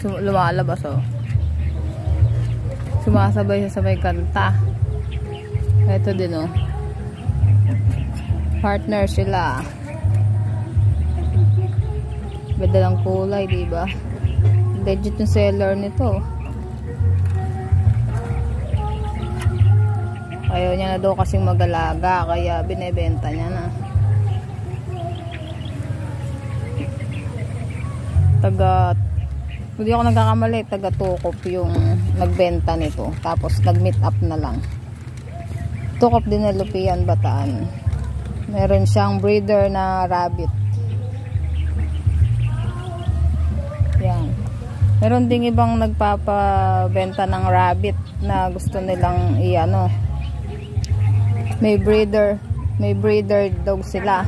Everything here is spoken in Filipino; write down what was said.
lumalabas oh. Sumasabay siya sa may kanta. Ito din oh. Partner sila. Ganda lang kulay, diba? Legit yung seller nito. Ayaw niya na daw kasing mag-alaga, kaya binebenta niya na. Hindi ako nagkakamali, taga Tukop yung nagbenta nito. Tapos nag-meet up na lang. Tukop din na Lupian, Bataan. Meron siyang breeder na rabbit. Yan. Meron ding ibang nagpapabenta ng rabbit na gusto nilang i-ano. May breeder daw sila.